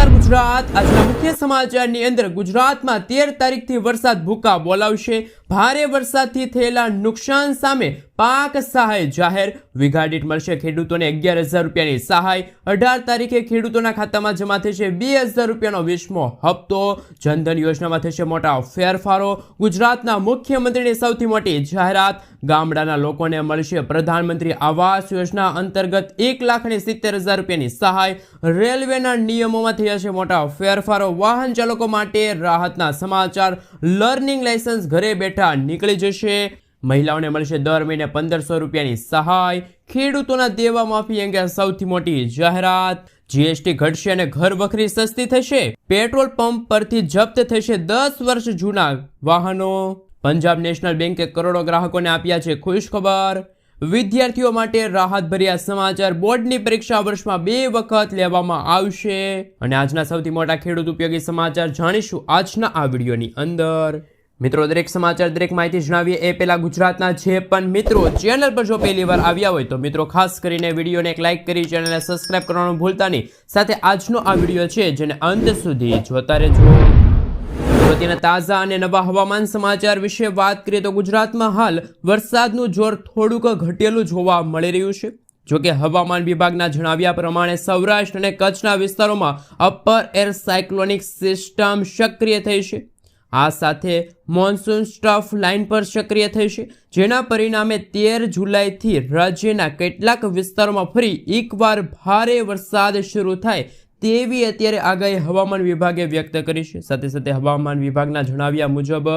નમસ્કાર ગુજરાત। આજના મુખ્ય સમાચારની અંદર ગુજરાતમાં 13 તારીખથી વરસાદ ભૂકા બોલાવશે। ભારે વરસાદથી થયેલા નુકસાન સામે પાક સહાય જાહેર। વીઘા દીઠ મળશે ખેડૂતોને 11,000 રૂપિયાની સહાય। 18 તારીખે ખેડૂતોના ખાતામાં જમા થશે 2,000 રૂપિયાનો 20મો હપ્તો। જનધન યોજનામાં થશે મોટા ફેરફારો। ગુજરાતના મુખ્યમંત્રીની સૌથી મોટી જાહેરાત। ગામડાના લોકોને મળશે પ્રધાનમંત્રી આવાસ યોજના અંતર્ગત 1,70,000 રૂપિયાની સહાય। રેલવેના નિયમોમાં થયા છે મોટા ફેરફારો। વાહન ચાલકો માટે રાહતના સમાચાર। લર્નિંગ લાયસન્સ ઘરે બેઠા નીકળી જશે। મહિલાઓને મળશે દર મહિને 1,500 રૂપિયાની સહાય। ખેડૂતોના દેવા માફી અંગે સૌથી મોટી જાહેરાત। જીએસટી ઘટશે અને ઘર વખરી સસ્તી થશે। પેટ્રોલ પંપ પરથી જપ્ત થશે 10 વર્ષ જૂના વાહનો। પંજાબ નેશનલ બેંકે કરોડો ગ્રાહકોને આપ્યા છે ખુશખબર। વિદ્યાર્થીઓ માટે રાહતભર્યા સમાચાર। બોર્ડની પરીક્ષા વર્ષમાં 2 વખત લેવામાં આવશે। અને આજના સૌથી મોટા ખેડૂત ઉપયોગી સમાચાર જાણીશું આજના આ વિડીયોની અંદર। મિત્રો, દરેક સમાચાર દરેક માહિતી જણાવીએ એ પહેલા ગુજરાતના જે પણ મિત્રો ચેનલ પર જો પહેલી વાર આવ્યા હોય તો મિત્રો ખાસ કરીને વિડીયોને એક લાઇક કરી ચેનલને સબસ્ક્રાઇબ કરવાનું ભૂલતા નહીં। સાથે આજનો આ વિડીયો છે જેને અંત સુધી જોતા રહેજો। તેના તાજા અને નવા હવામાન સમાચાર વિશે વાત કરીએ તો ગુજરાતમાં હાલ વરસાદનું જોર થોડુંક ઘટેલું જોવા મળી રહ્યું છે। જોકે હવામાન વિભાગના જણાવ્યા પ્રમાણે સૌરાષ્ટ્ર અને કચ્છના વિસ્તારોમાં અપર એર સાયક્લોનિક સિસ્ટમ સક્રિય થઈ છે। આ સાથે મોન્સૂન સ્ટફ લાઇન પર સક્રિય થઈ છે, જેના પરિણામે 13 જુલાઈથી રાજ્યના કેટલાક વિસ્તારોમાં ફરી એકવાર ભારે વરસાદ શરૂ થાય તેવી અત્યારે આગાહી હવામાન વિભાગે વ્યક્ત કરી છે। સાથે સાથે હવામાન વિભાગના જણાવ્યા મુજબ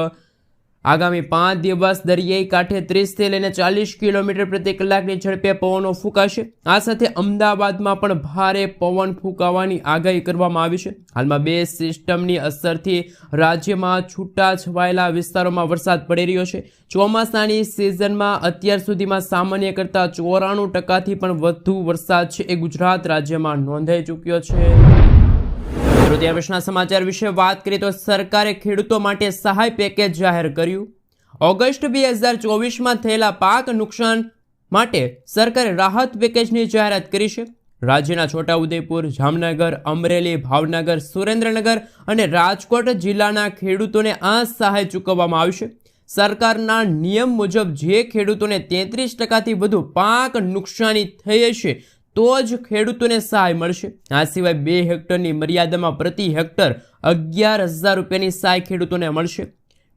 આગામી 5 દિવસ દરિયાઈ કાંઠે 30 થી લઈને 40 કિલોમીટર પ્રતિ કલાકની ઝડપે પવનો ફૂંકાશે। આ સાથે અમદાવાદમાં પણ ભારે પવન ફૂંકાવાની આગાહી કરવામાં આવી છે। હાલમાં 2 સિસ્ટમની અસરથી રાજ્યમાં છૂટા છવાયેલા વિસ્તારોમાં વરસાદ પડી રહ્યો છે। ચોમાસાની સિઝનમાં અત્યાર સુધીમાં સામાન્ય કરતાં 94% પણ વધુ વરસાદ છે એ ગુજરાત રાજ્યમાં નોંધાઈ ચૂક્યો છે। ત્યાર પછીના સમાચાર વિશે વાત કરીએ તો સરકારે ખેડૂતો માટે સહાય પેકેજ જાહેર કર્યું। ઓગસ્ટ 2024માં થયેલા પાક નુકસાન માટે સરકારે રાહત પેકેજની જાહેરાત કરી છે। રાજ્યના છોટાઉદેપુર, જામનગર, અમરેલી, ભાવનગર, સુરેન્દ્રનગર અને રાજકોટ જિલ્લાના ખેડૂતોને આ સહાય ચૂકવવામાં આવશે। સરકારના નિયમ મુજબ જે ખેડૂતોને 33%થી વધુ પાક નુકસાની થઈ હશે તો જ ખેડૂતોને સહાય મળશે। આ સિવાય 2 હેક્ટરની મર્યાદામાં પ્રતિ હેક્ટર 11,000 રૂપિયાની સહાય ખેડૂતોને મળશે।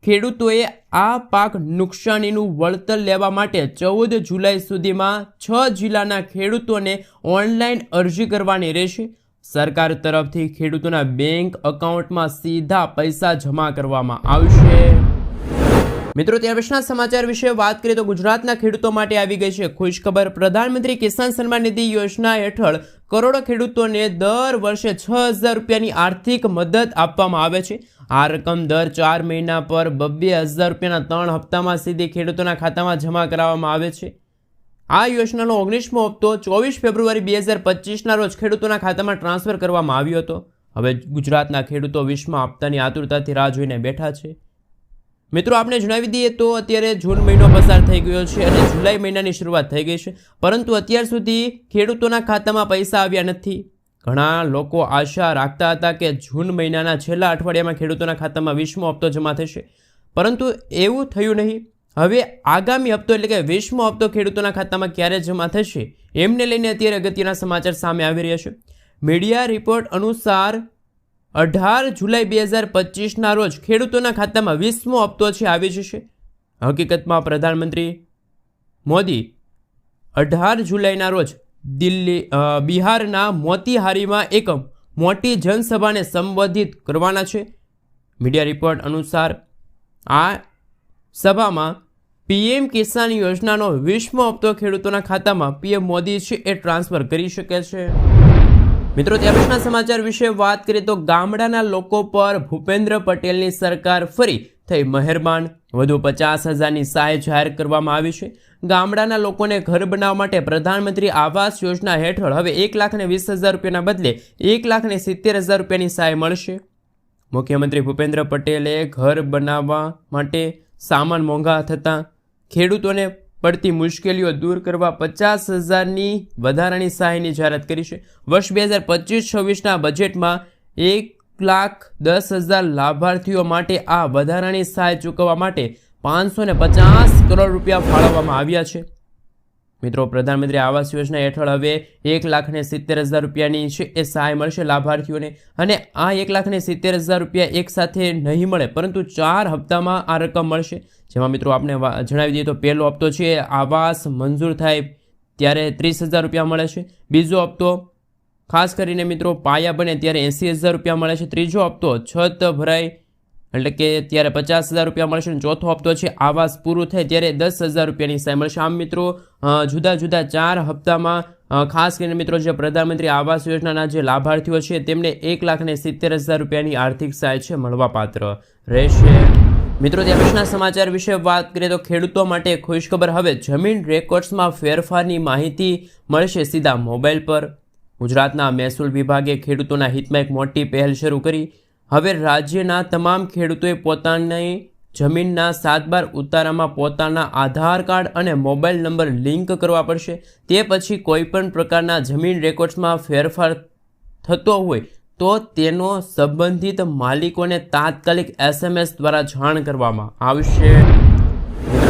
ખેડૂતોએ આ પાક નુકસાનીનું વળતર લેવા માટે 14 જુલાઈ સુધીમાં 6 જિલ્લાના ખેડૂતોને ઓનલાઈન અરજી કરવાની રહેશે। સરકાર તરફથી ખેડૂતોના બેંક એકાઉન્ટમાં સીધા પૈસા જમા કરવામાં આવશે। મિત્રો, ત્યાર પછીના સમાચાર વિશે વાત કરીએ તો ગુજરાતના ખેડૂતો માટે આવી ગઈ છે ખુશખબર। પ્રધાનમંત્રી કિસાન સન્માન નિધિ યોજના હેઠળ કરોડો ખેડૂતોને દર વર્ષે 6,000 રૂપિયાની આર્થિક મદદ આપવામાં આવે છે। આ રકમ દર 4 મહિના પર 2,000 રૂપિયાના 3 હપ્તામાં સીધી ખેડૂતોના ખાતામાં જમા કરાવવામાં આવે છે। આ યોજનાનો 19મો હપ્તો 24 ફેબ્રુઆરી 2025ના રોજ ખેડૂતોના ખાતામાં ટ્રાન્સફર કરવામાં આવ્યો હતો। હવે ગુજરાતના ખેડૂતો 20મા હપ્તાની આતુરતાથી રાહ જોઈને બેઠા છે। મિત્રો, આપણે જણાવી દઈએ તો અત્યારે જૂન મહિનો પસાર થઈ ગયો છે અને જુલાઈ મહિનાની શરૂઆત થઈ ગઈ છે, પરંતુ અત્યાર સુધી ખેડૂતોના ખાતામાં પૈસા આવ્યા નથી। ઘણા લોકો આશા રાખતા હતા કે જૂન મહિનાના છેલ્લા અઠવાડિયામાં ખેડૂતોના ખાતામાં 20મો હપ્તો જમા થશે, પરંતુ એવું થયું નહીં। હવે આગામી હપ્તો એટલે કે 20મો હપ્તો ખેડૂતોના ખાતામાં ક્યારે જમા થશે એમને લઈને અત્યારે અગત્યના સમાચાર સામે આવી રહ્યા છે। મીડિયા રિપોર્ટ અનુસાર 18 જુલાઈ 2025ના રોજ ખેડૂતોના ખાતામાં 20મો હપ્તો છે આવી જશે। હકીકતમાં પ્રધાનમંત્રી મોદી 18 જુલાઈના રોજ બિહારના મોતીહારીમાં એક મોટી જનસભાને સંબોધિત કરવાના છે। મીડિયા રિપોર્ટ અનુસાર આ સભામાં પીએમ કિસાન યોજનાનો 20મો હપ્તો ખેડૂતોના ખાતામાં પીએમ મોદી છે એ ટ્રાન્સફર કરી શકે છે। મિત્રો, ત્યાર પછીના સમાચાર વિશે વાત કરીએ તો ગામડાના લોકો પર ભૂપેન્દ્ર પટેલની સરકાર ફરી થઈ મહેરબાન। વધુ 50,000ની સહાય જાહેર કરવામાં આવી છે। ગામડાના લોકોને ઘર બનાવવા માટે પ્રધાનમંત્રી આવાસ યોજના હેઠળ હવે 1,20,000 રૂપિયાના બદલે 1,70,000 રૂપિયાની સહાય મળશે। મુખ્યમંત્રી ભૂપેન્દ્ર પટેલે ઘર બનાવવા માટે સામાન મોંઘા થતાં ખેડૂતોને પડતી મુશ્કેલીઓ દૂર કરવા 50,000ની વધારાની સહાયની જાહેરાત કરી છે। વર્ષ 2025-26ના બજેટમાં 1,10,000 લાભાર્થીઓ માટે આ વધારાની સહાય ચૂકવવા માટે 550 કરોડ રૂપિયા ફાળવવામાં આવ્યા છે. મિત્રો, પ્રધાનમંત્રી આવાસ યોજના હેઠળ હવે 1,70,000 રૂપિયાની છે એ સહાય મળશે લાભાર્થીઓને. અને આ 1,70,000 રૂપિયા એક સાથે નહીં મળે, પરંતુ 4 હપ્તામાં આ રકમ મળશે. જેમાં મિત્રો આપણે જણાવી દઈએ તો પહેલો હપ્તો છે આવાસ મંજૂર થાય ત્યારે 30,000 રૂપિયા મળે છે. બીજો હપ્તો ખાસ કરીને મિત્રો પાયા બને ત્યારે 80,000 રૂપિયા મળે છે. ત્રીજો હપ્તો છત ભરાય એટલે કે ત્યારે 50,000 રૂપિયા મળશે. અને ચોથો હપ્તો છે આવાસ પૂરું થાય ત્યારે 10,000 રૂપિયાની સહાય મળશે. આમ મિત્રો જુદા જુદા 4 હપ્તામાં ખાસ કરીને મિત્રો જે પ્રધાનમંત્રી આવાસ યોજનાના જે લાભાર્થીઓ છે તેમને 1,70,000 રૂપિયાની આર્થિક સહાય છે મળવાપાત્ર રહેશે. મિત્રો, ત્યાં પછીના સમાચાર વિશે વાત કરીએ તો ખેડૂતો માટે ખુશખબર. હવે જમીન રેકોર્ડ્સમાં ફેરફારની માહિતી મળશે સીધા મોબાઈલ પર. ગુજરાતના મહેસૂલ વિભાગે ખેડૂતોના હિતમાં એક મોટી પહેલ શરૂ કરી. હવે રાજ્યના તમામ ખેડૂતોએ પોતાની જમીનના 7/12 ઉતારામાં પોતાના આધાર કાર્ડ અને મોબાઈલ નંબર લિંક કરવા પડશે. તે પછી કોઈપણ પ્રકારના જમીન રેકોર્ડ્સમાં ફેરફાર થતો હોય તો તેનો સંબંધિત માલિકોને તાત્કાલિક SMS દ્વારા જાણ કરવામાં આવશે.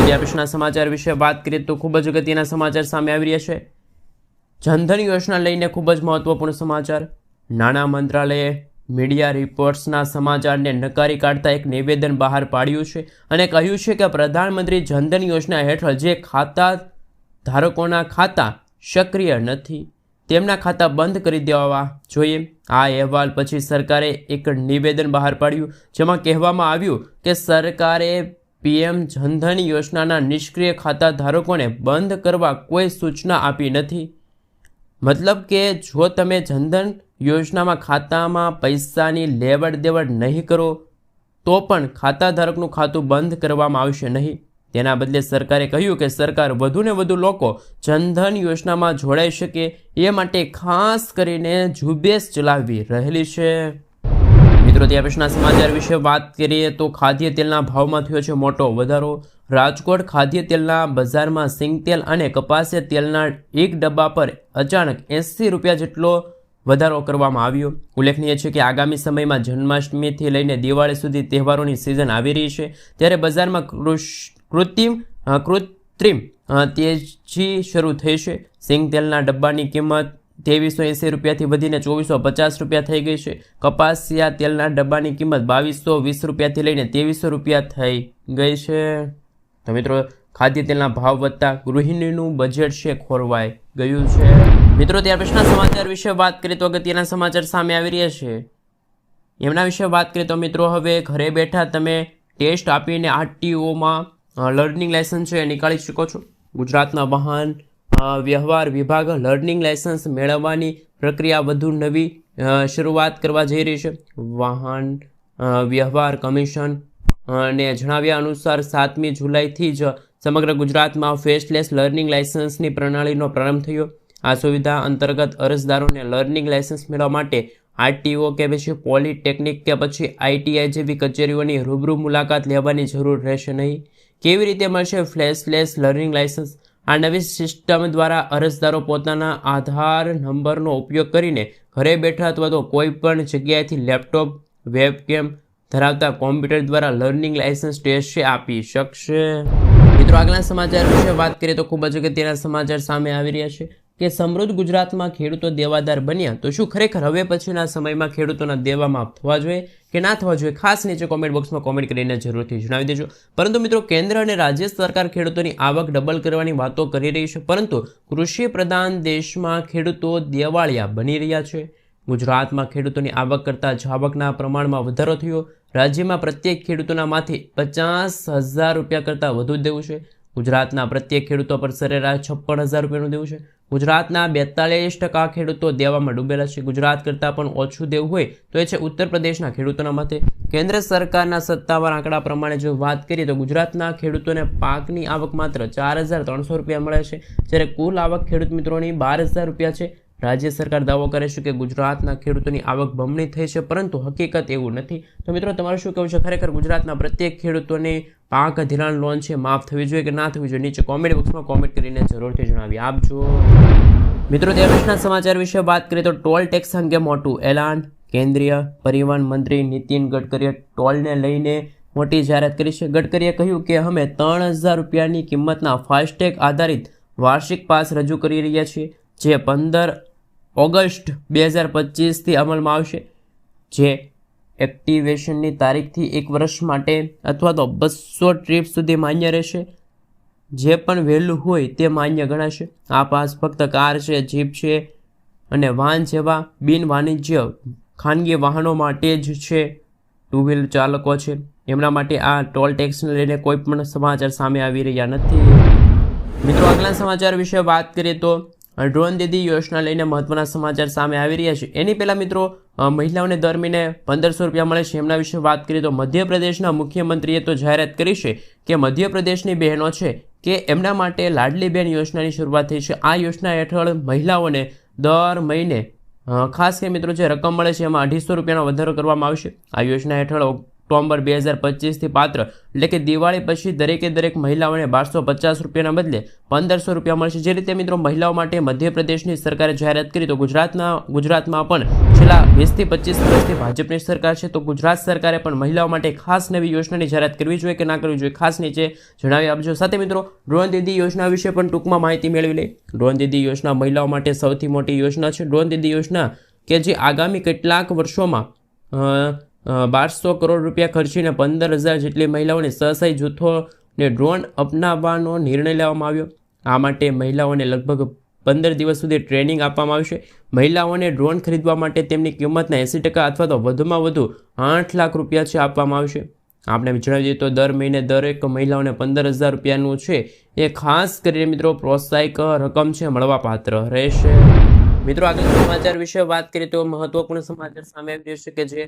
ત્યાર પછીના સમાચાર વિશે વાત કરીએ તો ખૂબ જ અગત્યના સમાચાર સામે આવી રહ્યા છે. જનધન યોજના લઈને ખૂબ જ મહત્વપૂર્ણ સમાચાર. નાણાં મંત્રાલયે મીડિયા રિપોર્ટ્સના સમાચારને નકારી કાઢતા એક નિવેદન બહાર પાડ્યું છે અને કહ્યું છે કે પ્રધાનમંત્રી જનધન યોજના હેઠળ જે ખાતા ધારકોના ખાતા સક્રિય નથી તેમના ખાતા બંધ કરી દેવા જોઈએ. આ અહેવાલ પછી સરકારે એક નિવેદન બહાર પાડ્યું જેમાં કહેવામાં આવ્યું કે સરકારે PM જનધન યોજનાના નિષ્ક્રિય ખાતા ધારકોને બંધ કરવા કોઈ સૂચના આપી નથી. મતલબ કે જો તમે જનધન યોજનામાં ખાતામાં પૈસાની લેવડ દેવડ નહીં કરો તો પણ ખાતા ધારકનું ખાતું બંધ કરવામાં આવશે નહીં. તેના બદલે સરકારે કહ્યું કે સરકાર વધુને વધુ લોકો જનધન યોજનામાં જોડાઈ શકે એ માટે ખાસ કરીને ઝુંબેશ ચલાવી રહેલી છે. મિત્રો, ત્યાં પછીના સમાચાર વિશે વાત કરીએ તો ખાદ્ય તેલના ભાવમાં થયો છે મોટો વધારો. રાજકોટ ખાદ્ય તેલના બજારમાં સિંગતેલ અને કપાસિયા તેલના એક ડબ્બા પર અચાનક 80 રૂપિયા જેટલો વધારો કરવામાં આવ્યો. ઉલ્લેખનીય છે કે આગામી સમયમાં જન્માષ્ટમીથી લઈને દિવાળી સુધી તહેવારોની સિઝન આવી રહી છે ત્યારે બજારમાં કૃત્રિમ તેજી શરૂ થઈ છે. સિંગતેલના ડબ્બાની કિંમત 2380 રૂપિયાથી વધીને 2450 રૂપિયા થઈ ગઈ છે. કપાસિયા તેલના ડબ્બાની કિંમત 2220 રૂપિયાથી લઈને 2300 રૂપિયા થઈ ગઈ છે. તો મિત્રો, ખાદ્ય તેલના ભાવ વધતા ગૃહિણીનું બજેટ છે ખોરવાઈ ગયું છે. મિત્રો, ત્યાર પછીના સમાચાર વિશે વાત કરીએ તો અગત્યના સમાચાર સામે આવી રહ્યા છે. એમના વિશે વાત કરીએ તો મિત્રો હવે ઘરે બેઠા તમે ટેસ્ટ આપીને RTOમાં લર્નિંગ લાયસન્સ છે નીકાળી શકો છો. ગુજરાતના વાહન વ્યવહાર વિભાગ લર્નિંગ લાયસન્સ મેળવવાની પ્રક્રિયા વધુ નવી શરૂઆત કરવા જઈ રહી છે. વાહન વ્યવહાર કમિશન અને જણાવ્યા અનુસાર 7મી જુલાઈથી જ સમગ્ર ગુજરાતમાં ફેસલેસ લર્નિંગ લાયસન્સની પ્રણાલીનો પ્રારંભ થયો. આ સુવિધા અંતર્ગત અરજદારોને લર્નિંગ લાયસન્સ મેળવવા માટે RTO કે પછી પોલિટેકનિક કે પછી ITI જેવી કચેરીઓની રૂબરૂ મુલાકાત લેવાની જરૂર રહેશે નહીં. કેવી રીતે મળશે ફેસલેસ લર્નિંગ લાયસન્સ? આ નવી સિસ્ટમ દ્વારા અરજદારો પોતાના આધાર નંબરનો ઉપયોગ કરીને ઘરે બેઠા અથવા તો કોઈ પણ જગ્યાએથી લેપટોપ વેબકેમ ધરાવતા કોમ્પ્યુટર દ્વારા લર્નિંગ લાયસન્સ ટેસ્ટ આપી શકશે. મિત્રો, આગલા સમાચાર વિશે વાત કરીએ તો ખૂબ જ અગત્યના સમાચાર સામે આવી રહ્યા છે કે સમૃદ્ધ ગુજરાતમાં ખેડૂતો દેવાદાર બન્યા તો શું ખરેખર હવે પછીના સમયમાં ખેડૂતોના દેવા માફ થવા જોઈએ કે ના થવા જોઈએ? ખાસ નીચે કોમેન્ટ બોક્સમાં કોમેન્ટ કરીને જરૂરથી જણાવી દેજો. પરંતુ મિત્રો, કેન્દ્ર અને રાજ્ય સરકાર ખેડૂતોની આવક ડબલ કરવાની વાતો કરી રહી છે, પરંતુ કૃષિ પ્રધાન દેશમાં ખેડૂતો દેવાળિયા બની રહ્યા છે. ગુજરાતમાં ખેડૂતોની આવક કરતાં જાવકના પ્રમાણમાં વધારો થયો. રાજ્યમાં પ્રત્યેક ખેડૂતોનામાંથી 50,000 રૂપિયા કરતાં વધુ દેવું છે. ગુજરાતના પ્રત્યેક ખેડૂતો પર સરેરાશ 56,000 રૂપિયાનું દેવું છે. ગુજરાતના 42% ખેડૂતો દેવામાં ડૂબેલા છે. ગુજરાત કરતાં પણ ઓછું દેવું હોય તો એ છે ઉત્તર પ્રદેશના ખેડૂતોના મતે. કેન્દ્ર સરકારના સત્તાવાર આંકડા પ્રમાણે જો વાત કરીએ તો ગુજરાતના ખેડૂતોને પાકની આવક માત્ર 4,300 રૂપિયા મળે છે, જ્યારે કુલ આવક ખેડૂત મિત્રોની 12,000 રૂપિયા છે. રાજ્ય સરકાર દાવો કરે છે કે ગુજરાતના ખેડૂતોની આવક બમણી થઈ છે, પરંતુ હકીકત એવું નથી. તો મિત્રો, તમારું શું કહેવું છે? ખરેખર ગુજરાતના પ્રત્યેક ખેડૂતોની પાક ધિરાણ લોન છે માફ થવી જોઈએ કે ના થવી જોઈએ? નીચે કોમેન્ટ બોક્સમાં કોમેન્ટ કરીને જરૂરથી જણાવી આપજો. મિત્રો, ત્યાર પછીના સમાચાર વિશે વાત કરીએ તો ટોલ ટેક્સ અંગે મોટું એલાન. કેન્દ્રીય પરિવહન મંત્રી નીતિન ગડકરીએ ટોલને લઈને મોટી જાહેરાત કરી છે. ગડકરીએ કહ્યું કે અમે 3,000 રૂપિયાની કિંમતના ફાસ્ટેગ આધારિત વાર્ષિક પાસ રજૂ કરી રહ્યા છીએ, જે 15 ઓગસ્ટ 2025થી અમલમાં આવશે, જે એક્ટિવેશનની તારીખથી 1 વર્ષ માટે અથવા તો 200 ટ્રીપ સુધી માન્ય રહેશે. જે પણ વહેલું હોય તે માન્ય ગણાશે. આ પાસ ફક્ત કાર છે, જીપ છે અને વાહન જેવા બિન વાણિજ્ય ખાનગી વાહનો માટે જ છે. ટુ વ્હીલર ચાલકો છે એમના માટે આ ટોલ ટેક્સને લઈને કોઈ પણ સમાચાર સામે આવી રહ્યા નથી. મિત્રો, આગલા સમાચાર વિશે વાત કરીએ તો ડ્રોન દીદી યોજના લઈને મહત્વના સમાચાર સામે આવી રહ્યા છે. એની પહેલાં મિત્રો, મહિલાઓને દર મહિને 1,500 રૂપિયા મળે છે. એમના વિશે વાત કરીએ તો મધ્યપ્રદેશના મુખ્યમંત્રીએ તો જાહેરાત કરી છે કે મધ્યપ્રદેશની બહેનો છે કે એમના માટે લાડલી બહેન યોજનાની શરૂઆત થઈ છે. આ યોજના હેઠળ મહિલાઓને દર મહિને ખાસ કરીને મિત્રો જે રકમ મળે છે એમાં 250 રૂપિયાનો વધારો કરવામાં આવશે. આ યોજના હેઠળ ઓક્ટોબર 2025થી પાત્ર એટલે કે દિવાળી પછી દરેક મહિલાઓને 1250 રૂપિયાના બદલે 1,500 રૂપિયા મળશે. જે રીતે મિત્રો મહિલાઓ માટે મધ્યપ્રદેશની સરકારે જાહેરાત કરી તો ગુજરાતમાં પણ છેલ્લા 20 થી 25 વર્ષથી ભાજપની સરકાર છે, તો ગુજરાત સરકારે પણ મહિલાઓ માટે ખાસ નવી યોજનાની જાહેરાત કરવી જોઈએ કે ના કરવી જોઈએ, ખાસ નીચે જણાવી આપજો. સાથે મિત્રો, ડ્રોન દીદી યોજના વિશે પણ ટૂંકમાં માહિતી મેળવી લઈએ. ડ્રોન દીદી યોજના મહિલાઓ માટે સૌથી મોટી યોજના છે. ડ્રોન દીદી યોજના કે જે આગામી કેટલાક વર્ષોમાં 1,200 કરોડ રૂપિયા ખર્ચીને 15,000 જેટલી મહિલાઓને સ્વસહાય જૂથોને ડ્રોન અપનાવવાનો નિર્ણય લેવામાં આવ્યો. આ માટે મહિલાઓને લગભગ 15 દિવસ સુધી ટ્રેનિંગ આપવામાં આવશે. મહિલાઓને ડ્રોન ખરીદવા માટે તેમની કિંમતના 80% અથવા તો વધુમાં વધુ 8 લાખ રૂપિયા છે આપવામાં આવશે. આપણે જણાવી દઈએ તો દર મહિને દરેક મહિલાઓને 15,000 રૂપિયાનું છે એ ખાસ કરીને મિત્રો પ્રોત્સાહિક રકમ છે મળવાપાત્ર રહેશે. મિત્રો, આગળ સમાચાર વિશે વાત કરીએ તો મહત્વપૂર્ણ સમાચાર સામે આવી રહ્યો છે કે જે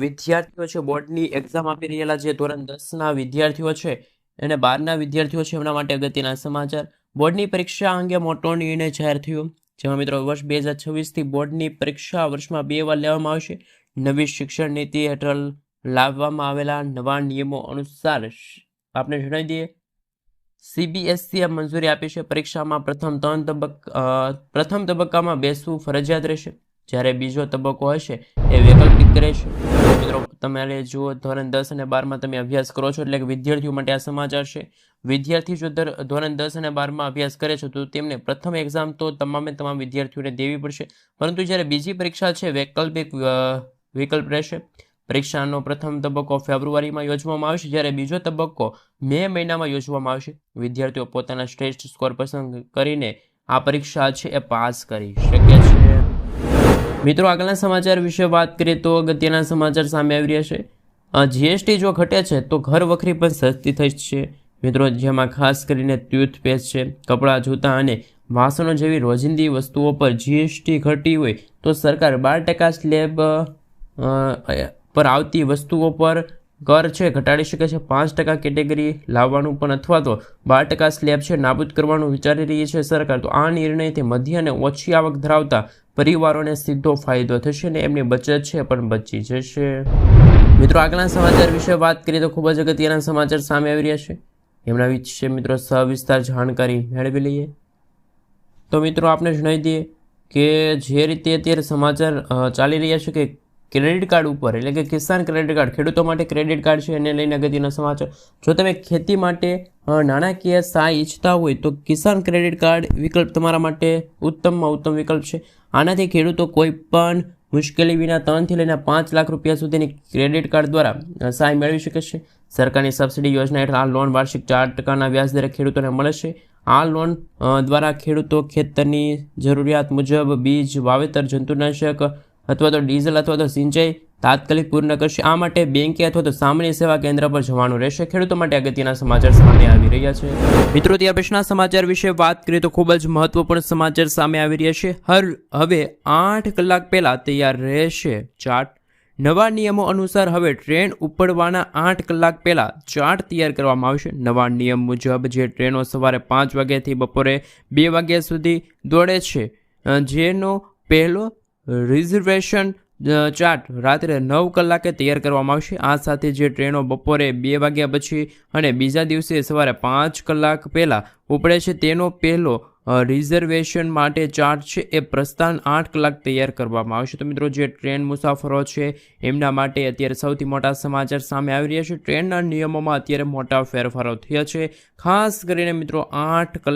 વિદ્યાર્થીઓ છે બોર્ડની એક્ઝામ આપી રહેલા જે ધોરણ 10ના વિદ્યાર્થીઓ છે અને 12ના વિદ્યાર્થીઓ છે એમના માટે અગત્યના સમાચાર. બોર્ડની પરીક્ષા અંગે મોટો નિર્ણય જાહેર થયો, જેમાં મિત્રો વર્ષ 2026થી બોર્ડની પરીક્ષા વર્ષમાં 2 વાર લેવામાં આવશે. નવી શિક્ષણ નીતિ હેઠળ લાવવામાં આવેલા નવા નિયમો અનુસાર આપણે જણાવી દઈએ CBSE મંજૂરી આપી છે. પરીક્ષામાં પ્રથમ તબક્કામાં બેસવું ફરજિયાત રહેશે, જ્યારે બીજો તબક્કો હશે એ વૈકલ્પિક રહેશે. મિત્રો, તમારે જુઓ ધોરણ 10 અને 12માં તમે અભ્યાસ કરો છો એટલે કે વિદ્યાર્થીઓ માટે આ સમાચાર છે. વિદ્યાર્થી જો ધોરણ 10 અને 12માં અભ્યાસ કરે છે તો તેમને પ્રથમ એક્ઝામ તો તમામ વિદ્યાર્થીઓને દેવી પડશે, પરંતુ જ્યારે બીજી પરીક્ષા છે વિકલ્પ રહેશે. પરીક્ષાનો પ્રથમ તબક્કો ફેબ્રુઆરીમાં યોજવામાં આવશે, જ્યારે બીજો તબક્કો મે મહિનામાં યોજવામાં આવશે. વિદ્યાર્થીઓ પોતાના શ્રેષ્ઠ સ્કોર પસંદ કરીને આ પરીક્ષા છે એ પાસ કરી શકે છે. મિત્રો, આગળના સમાચાર વિશે વાત કરીએ તો અગત્યના સમાચાર સામે આવી રહ્યા છે. GST જો ઘટે છે તો ઘર વખરી પણ સસ્તી થઈ છે. મિત્રો, જેમાં ખાસ કરીને ટૂથપેસ્ટ છે, કપડાં, જૂતા અને વાસણો જેવી રોજિંદી વસ્તુઓ પર GST ઘટી હોય તો સરકાર 12% સ્લેબ પર આવતી વસ્તુઓ પર કર છે ઘટાડી શકે છે. 5% કેટેગરી લાવવાનું પણ અથવા તો 12% સ્લેબ છે નાબૂદ કરવાનું વિચારી રહી છે સરકાર. તો આ નિર્ણયથી મધ્ય અને ઓછી આવક ધરાવતા પરિવારોને સીધો ફાયદો થશે અને એમની બચત છે પણ બચી જશે. મિત્રો, આગળના સમાચાર વિશે વાત કરીએ તો ખૂબ જ અગત્યના સમાચાર સામે આવી રહ્યા છે. એમના વિશે મિત્રો સવિસ્તાર જાણકારી મેળવી લઈએ. તો મિત્રો, આપણે જણાવી દઈએ કે જે રીતે અત્યારે સમાચાર ચાલી રહ્યા છે કે ક્રેડિટ કાર્ડ ઉપર એટલે કે કિસાન ક્રેડિટ કાર્ડ ખેડૂતો માટે ક્રેડિટ કાર્ડ છે એને લઈને અગત્યના સમાચાર. જો તમે ખેતી માટે નાણાકીય સહાય ઈચ્છતા હોય તો કિસાન ક્રેડિટ કાર્ડ વિકલ્પ તમારા માટે ઉત્તમમાં ઉત્તમ વિકલ્પ છે. આનાથી ખેડૂતો કોઈ પણ મુશ્કેલી વિના 3 થી લઈને 5 લાખ રૂપિયા સુધીની ક્રેડિટ કાર્ડ દ્વારા સહાય મેળવી શકે છે. સરકારની સબસિડી યોજના હેઠળ આ લોન વાર્ષિક 4% વ્યાજદરે ખેડૂતોને મળે છે. આ લોન દ્વારા ખેડૂતો ખેતરની જરૂરિયાત મુજબ બીજ, વાવેતર, જંતુનાશક અથવા તો ડીઝલ અથવા તો સિંચાઈ તાત્કાલિક પૂર્ણ કરશે. આ માટે બેંકે અથવા તો સામાન્ય સેવા કેન્દ્ર પર જવાનું રહેશે. ખેડૂતો માટે અગત્યના સમાચાર સામે આવી રહ્યા છે. મિત્રો, ત્યાર પછીના સમાચાર વિશે વાત કરીએ તો ખૂબ જ મહત્વપૂર્ણ સમાચાર સામે આવી રહ્યા છે. હવે 8 કલાક પહેલા તૈયાર રહેશે ચાર્ટ. નવા નિયમો અનુસાર હવે ટ્રેન ઉપડવાના 8 કલાક પહેલા ચાર્ટ તૈયાર કરવામાં આવશે. નવા નિયમ મુજબ જે ટ્રેનો સવારે 5 વાગ્યાથી બપોરે 2 વાગ્યા સુધી દોડે છે જેનો પહેલો રિઝર્વેશન ચાર્ટ રાત્રે 9 કલાકે તૈયાર કરવામાં આવશે. આ સાથે જે ટ્રેનો બપોરે 2 વાગ્યા પછી અને બીજા દિવસે સવારે 5 કલાક પહેલાં ઉપડે છે તેનો પહેલો રિઝર્વેશન માટે ચાર્ટ છે એ પ્રસ્થાન 8 કલાક તૈયાર કરવામાં આવશે. તો મિત્રો જે ટ્રેન મુસાફરો છે એમના માટે અત્યારે સૌથી મોટા સમાચાર સામે આવી રહ્યા છે. ટ્રેનના નિયમોમાં અત્યારે મોટા ફેરફારો થયા છે. ખાસ કરીને મિત્રો 8 કલાક